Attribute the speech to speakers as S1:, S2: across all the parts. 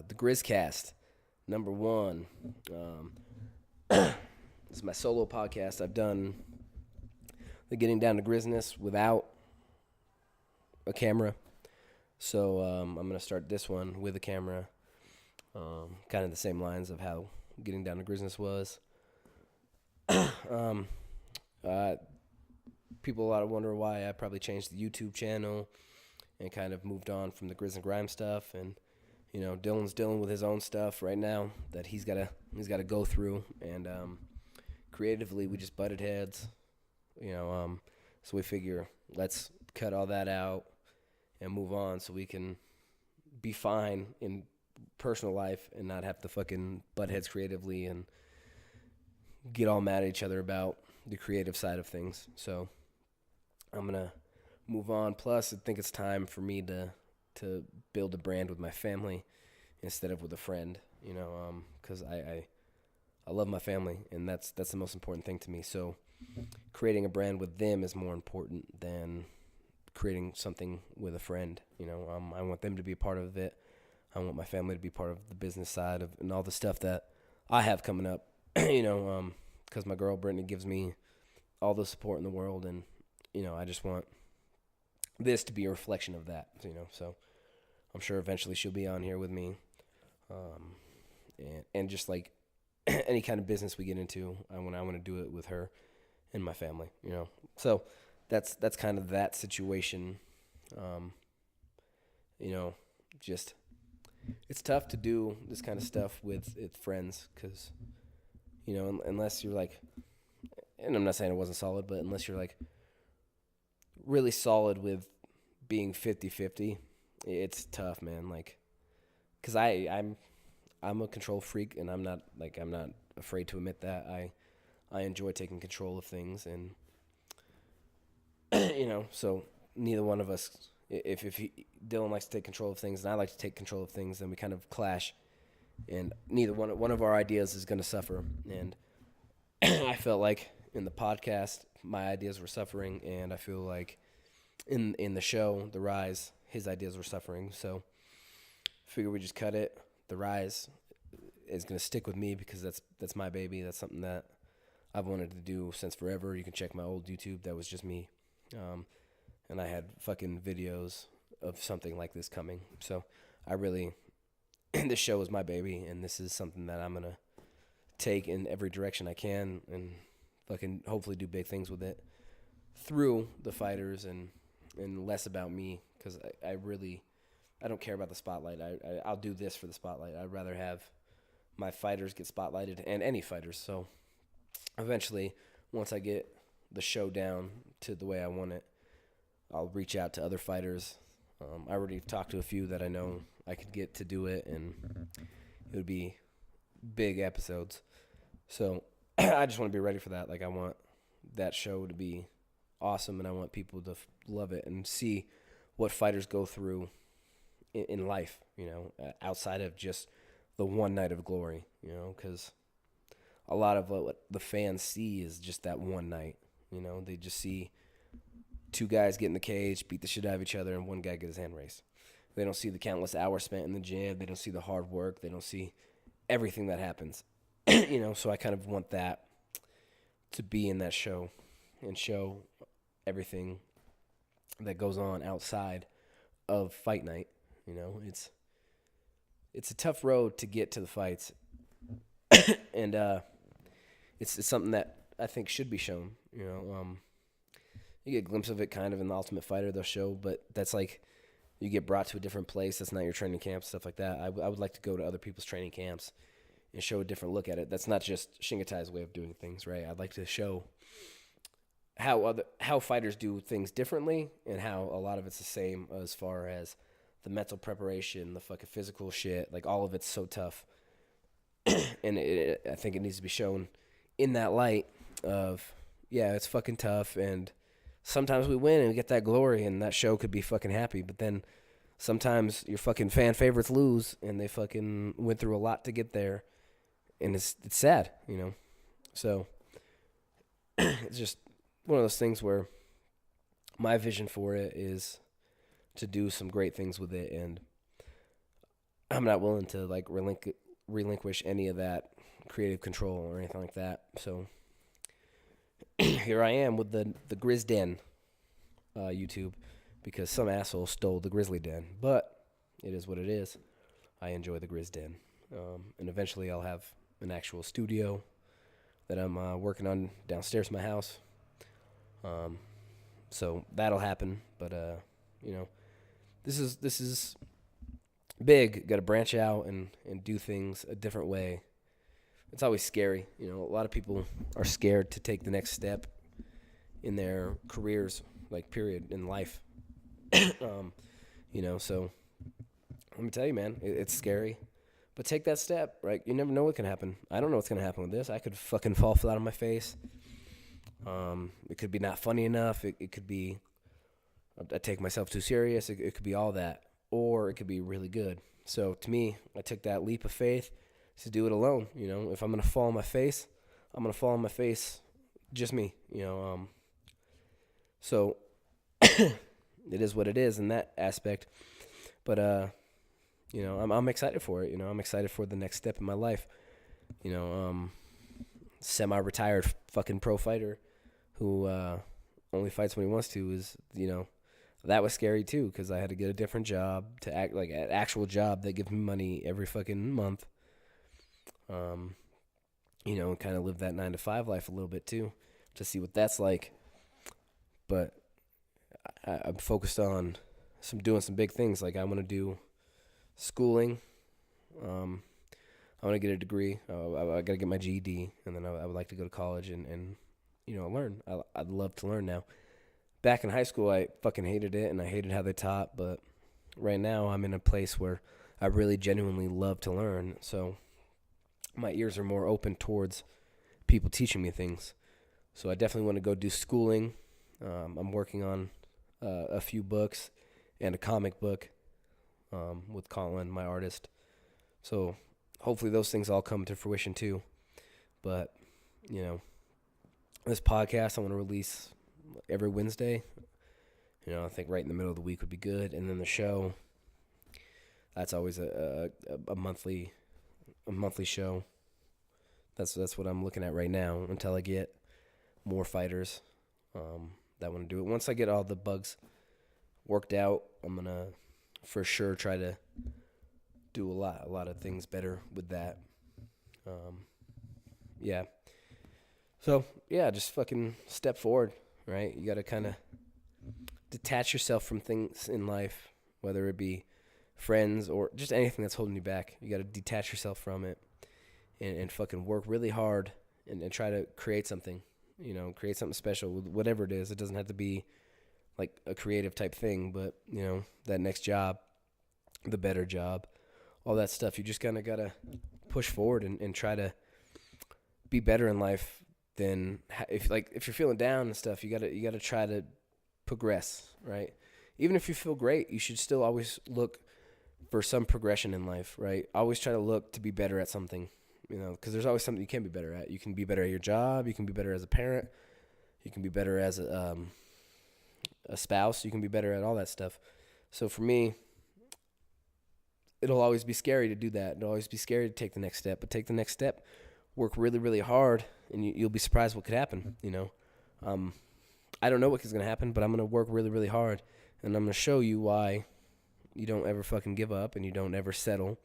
S1: the Grizz-Cast, number one. This is my solo podcast. I've done the Getting Down to Grizness without a camera. So I'm going to start this one with a camera. Kind of the same lines of how Getting Down to Grizness was. People a lot of wonder why I probably changed the YouTube channel and kind of moved on from the Grizz and Grime stuff. And, you know, Dylan's dealing with his own stuff right now that he's gotta go through. And creatively, we just butted heads, so we figure let's cut all that out and move on so we can be fine in personal life and not have to fucking butt heads creatively and get all mad at each other about the creative side of things. So I'm gonna move on. Plus, I think it's time for me to build a brand with my family instead of with a friend. Because I love my family, and that's the most important thing to me. So creating a brand with them is more important than creating something with a friend. I want them to be a part of it. I want my family to be part of the business side of and all the stuff that I have coming up. Because my girl Brittany gives me all the support in the world, and I just want this to be a reflection of that. So I'm sure eventually she'll be on here with me, and just like any kind of business we get into, I want to do it with her and my family. So that's kind of that situation. Just it's tough to do this kind of stuff with friends because, unless you're like, and I'm not saying it wasn't solid, but unless you're like really solid with being 50-50, it's tough, man. Like, because I'm a control freak, and I'm not afraid to admit that. I enjoy taking control of things, and so neither one of us, if Dylan likes to take control of things and I like to take control of things, then we kind of clash, and neither one of our ideas is going to suffer. And I felt like in the podcast my ideas were suffering, and I feel like in the show The Rise his ideas were suffering. So figure we just cut it. The Rise is going to stick with me because that's my baby. That's something that I've wanted to do since forever. You can check my old YouTube. That was just me. And I had fucking videos of something like this coming. So this show is my baby, and this is something that I'm going to take in every direction I can and fucking hopefully do big things with it through the fighters and less about me, because I don't care about the spotlight. I'll do this for the spotlight. I'd rather have my fighters get spotlighted, and any fighters. So eventually, once I get the show down to the way I want it, I'll reach out to other fighters. I already talked to a few that I know I could get to do it, and it would be big episodes. So I just want to be ready for that. Like, I want that show to be awesome, and I want people to love it and see what fighters go through in life, outside of just the one night of glory, because a lot of what the fans see is just that one night. They just see two guys get in the cage, beat the shit out of each other, and one guy get his hand raised. They don't see the countless hours spent in the gym. They don't see the hard work. They don't see everything that happens. So I kind of want that to be in that show and show everything that goes on outside of fight night. It's a tough road to get to the fights, and it's something that I think should be shown. You get a glimpse of it kind of in the Ultimate Fighter, they'll show, but that's like you get brought to a different place. That's not your training camp, stuff like that. I would like to go to other people's training camps and show a different look at it. That's not just Shingatai's way of doing things, right? I'd like to show how fighters do things differently, and how a lot of it's the same as far as the mental preparation, the fucking physical shit. Like, all of it's so tough. And I think it needs to be shown in that light of, yeah, it's fucking tough, and sometimes we win and we get that glory, and that show could be fucking happy. But then sometimes your fucking fan favorites lose, and they fucking went through a lot to get there, and it's sad, So it's just one of those things where my vision for it is to do some great things with it, and I'm not willing to like relinquish any of that creative control or anything like that. So here I am with the Grizz Den YouTube because some asshole stole the Grizzly Den, but it is what it is. I enjoy the Grizz Den, and eventually I'll have an actual studio that I'm working on downstairs in my house. So that'll happen, but this is big. Got to branch out and do things a different way. It's always scary. A lot of people are scared to take the next step in their careers, like period, in life. So let me tell you, man, it's scary. But take that step, right? You never know what can happen. I don't know what's going to happen with this. I could fucking fall flat on my face. It could be not funny enough. It could be I take myself too serious. It could be all that. Or it could be really good. So to me, I took that leap of faith to do it alone. If I'm going to fall on my face, I'm going to fall on my face, just me, So it is what it is in that aspect. But, I'm excited for it. I'm excited for the next step in my life. Semi-retired fucking pro fighter who only fights when he wants to is, that was scary too because I had to get a different job to act like an actual job that gives me money every fucking month. And kind of live that 9-to-5 life a little bit too to see what that's like. But I'm focused on doing some big things. Like I want to do schooling. I want to get a degree. I got to get my GED, and then I would like to go to college and learn. I'd love to learn now. Back in high school, I fucking hated it, and I hated how they taught. But right now, I'm in a place where I really genuinely love to learn. So my ears are more open towards people teaching me things. So I definitely want to go do schooling. I'm working on a few books and a comic book with Colin, my artist. So hopefully those things all come to fruition too. But, this podcast I want to release every Wednesday. I think right in the middle of the week would be good. And then the show, that's always a monthly show. That's what I'm looking at right now until I get more fighters that want to do it. Once I get all the bugs worked out, I'm going to for sure try to do a lot of things better with that. Yeah. So, yeah, just fucking step forward, right? You got to kind of detach yourself from things in life, whether it be friends or just anything that's holding you back. You got to detach yourself from it and fucking work really hard and try to create something, create something special with whatever it is. It doesn't have to be like a creative type thing, but, that next job, the better job, all that stuff. You just kind of got to push forward and try to be better in life than if you're feeling down and stuff, you got to try to progress, right? Even if you feel great, you should still always look for some progression in life, right? Always try to look to be better at something, because there's always something you can be better at. You can be better at your job. You can be better as a parent. You can be better as a spouse. You can be better at all that stuff. So for me, it'll always be scary to do that. It'll always be scary to take the next step. But take the next step, work really, really hard, and you'll be surprised what could happen, I don't know what is going to happen, but I'm going to work really, really hard, and I'm going to show you why you don't ever fucking give up and you don't ever settle.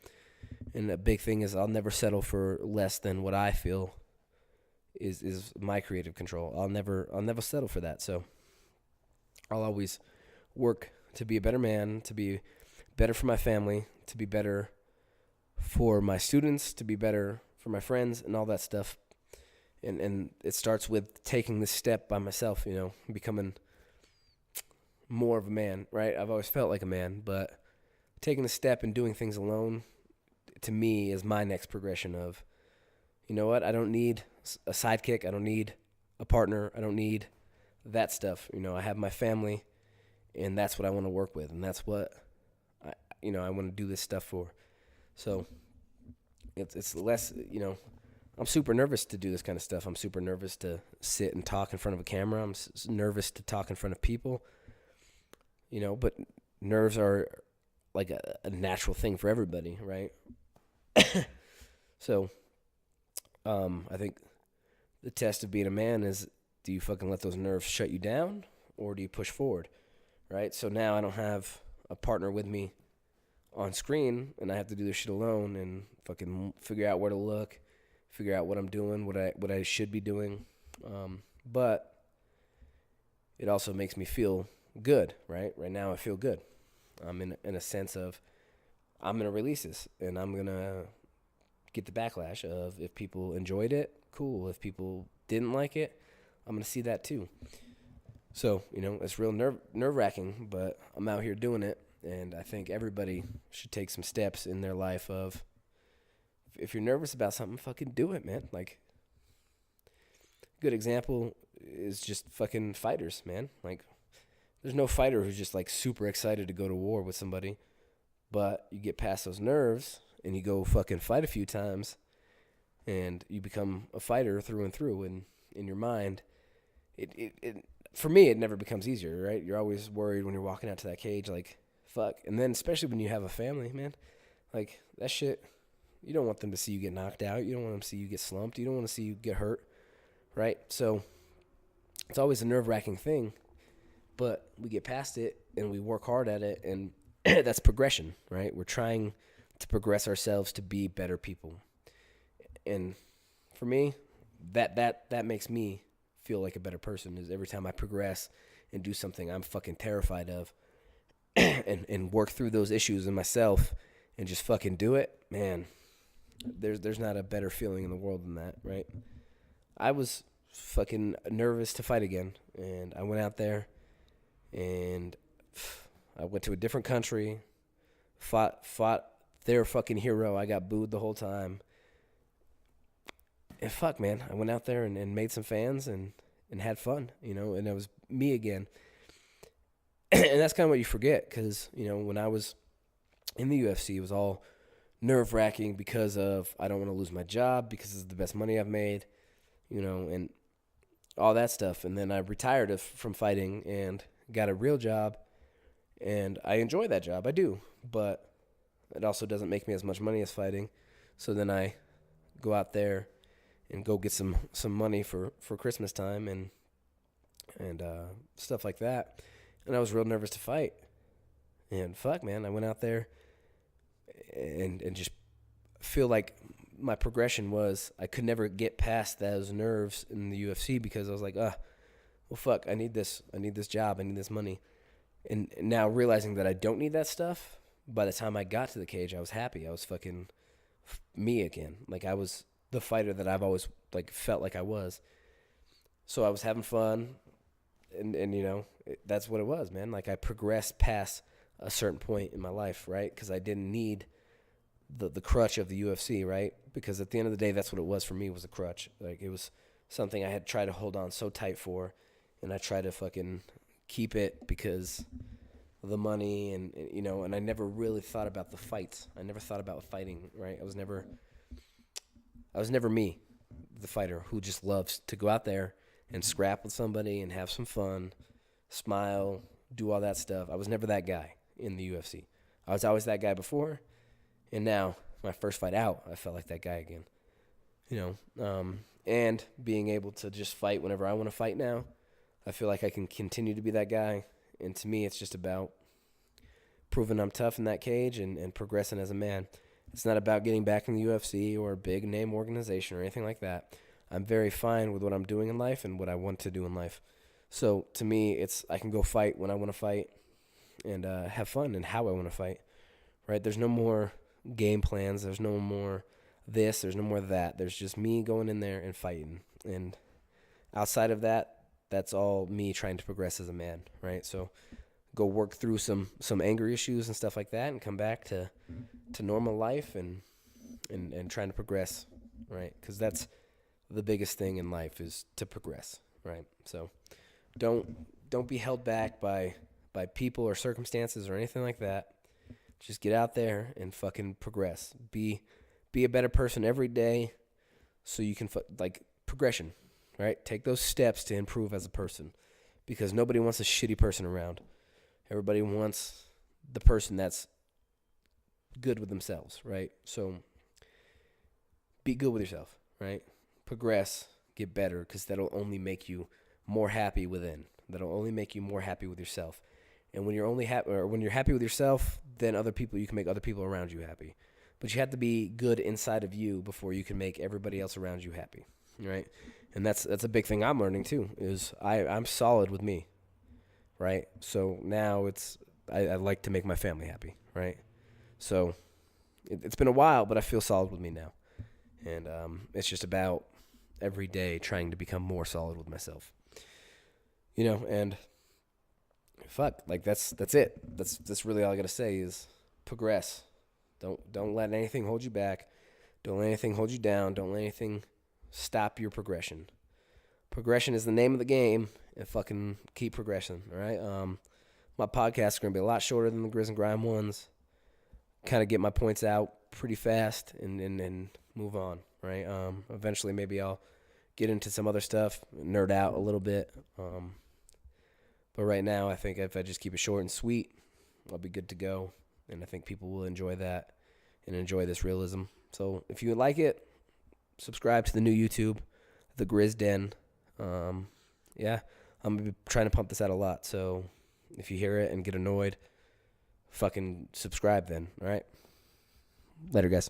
S1: And the big thing is I'll never settle for less than what I feel is my creative control. I'll never settle for that. So I'll always work to be a better man, to be better for my family, to be better for my students, to be better for my friends and all that stuff. And it starts with taking this step by myself, becoming more of a man, right? I've always felt like a man, but taking the step and doing things alone, to me, is my next progression of, you know what? I don't need a sidekick. I don't need a partner. I don't need that stuff. I have my family, and that's what I want to work with, and that's what I want to do this stuff for. So it's less, I'm super nervous to do this kind of stuff. I'm super nervous to sit and talk in front of a camera. I'm nervous to talk in front of people, but nerves are like a natural thing for everybody, right? So, I think the test of being a man is, do you fucking let those nerves shut you down, or do you push forward, right? So now I don't have a partner with me on screen, and I have to do this shit alone and fucking figure out where to look, figure out what I'm doing, what I should be doing. But it also makes me feel good, right? Right now I feel good. I'm in a sense of, I'm going to release this, and I'm going to get the backlash of, if people enjoyed it, cool. If people didn't like it, I'm going to see that too. So, it's real nerve-wracking, but I'm out here doing it, and I think everybody should take some steps in their life of, if you're nervous about something, fucking do it, man. Like, good example is just fucking fighters, man. Like, there's no fighter who's just like super excited to go to war with somebody, but you get past those nerves and you go fucking fight a few times, and you become a fighter through and through. And in your mind, it for me, it never becomes easier, right? You're always worried when you're walking out to that cage, like, fuck. And then especially when you have a family, man, like, that shit, you don't want them to see you get knocked out. You don't want them to see you get slumped. You don't want to see you get hurt, right? So it's always a nerve-wracking thing, but we get past it and we work hard at it, and that's progression, right? We're trying to progress ourselves to be better people. And for me, that makes me feel like a better person, is every time I progress and do something I'm fucking terrified of and work through those issues in myself and just fucking do it, man, there's not a better feeling in the world than that, right? I was fucking nervous to fight again, and I went out there and I went to a different country, fought their fucking hero. I got booed the whole time. And fuck, man, I went out there and made some fans and had fun, and it was me again. And that's kind of what you forget, because, when I was in the UFC, it was all nerve-wracking because of, I don't want to lose my job because it's the best money I've made, and all that stuff. And then I retired from fighting and got a real job, and I enjoy that job. I do, but it also doesn't make me as much money as fighting. So then I go out there and go get some money for Christmas time and stuff like that. And I was real nervous to fight. And fuck, man, I went out there and just feel like my progression was, I could never get past those nerves in the UFC because I was like, well, fuck, I need this job, I need this money. And now realizing that I don't need that stuff, by the time I got to the cage, I was happy. I was fucking me again. Like, I was the fighter that I've always like felt like I was. So I was having fun, and that's what it was, man. Like, I progressed past a certain point in my life, right? Because I didn't need the crutch of the UFC, right? Because at the end of the day, that's what it was for me, was a crutch. Like, it was something I had tried to hold on so tight for, and I tried to fucking keep it because of the money, and and I never really thought about the fights. I never thought about fighting, right? I was never me, the fighter who just loves to go out there and scrap with somebody and have some fun, smile, do all that stuff. I was never that guy in the UFC. I was always that guy before, and now, my first fight out, I felt like that guy again. And being able to just fight whenever I want to fight now, I feel like I can continue to be that guy. And to me, it's just about proving I'm tough in that cage and progressing as a man. It's not about getting back in the UFC or a big name organization or anything like that. I'm very fine with what I'm doing in life and what I want to do in life. So to me, it's, I can go fight when I want to fight and have fun and how I want to fight, right? There's no more game plans. There's no more this. There's no more that. There's just me going in there and fighting. And outside of that, that's all me trying to progress as a man, right? So go work through some anger issues and stuff like that and come back to normal life and trying to progress, right? Because that's the biggest thing in life, is to progress, right? So don't be held back by people or circumstances or anything like that. Just get out there and fucking progress. Be a better person every day so you can, progression, right? Take those steps to improve as a person, because nobody wants a shitty person around. Everybody wants the person that's good with themselves, right? So be good with yourself, right? Progress, get better, because that'll only make you more happy within. That'll only make you more happy with yourself. And when you're only happy, or when you're happy with yourself, then other people, you can make other people around you happy. But you have to be good inside of you before you can make everybody else around you happy, right? And that's a big thing I'm learning too. Is I'm solid with me, right? So now I like to make my family happy, right? So it's been a while, but I feel solid with me now, and it's just about every day trying to become more solid with myself, and fuck, like that's it. That's really all I gotta say is progress. Don't let anything hold you back. Don't let anything hold you down. Don't let anything stop your progression. Progression is the name of the game, and fucking keep progressing. All right. My podcast is gonna be a lot shorter than the Grizz and Grime ones. Kind of get my points out pretty fast and move on. Right. Eventually, maybe I'll get into some other stuff, nerd out a little bit. But right now, I think if I just keep it short and sweet, I'll be good to go. And I think people will enjoy that and enjoy this realism. So if you like it, subscribe to the new YouTube, the Grizz Den. Yeah, I'm going to be trying to pump this out a lot. So if you hear it and get annoyed, fucking subscribe then. All right? Later, guys.